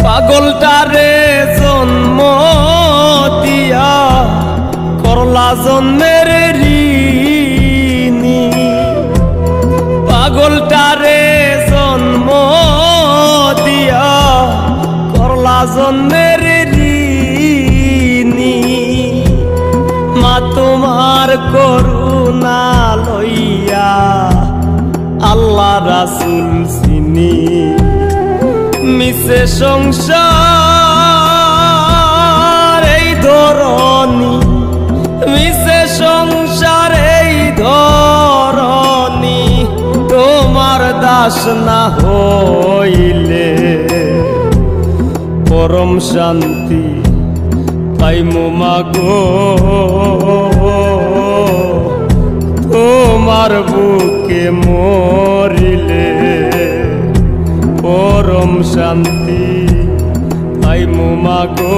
পাগলটারে জন্ম দিয়া করলা জন্মের ঋণী, পাগলটারে জন্ম দিয়া করলা জন্মের ঋণী। মা তোমার করুণা লইয়া আল্লাহ রাসূল চিনি, মিছে সংসার এই ধরনী, মিছে সংসার এই ধরনী, তোমার দাস না হইলে পরম শান্তি পাইমু মাগো। তোমার বুকে মরিলে পরম শান্তি পাইমু মাগো।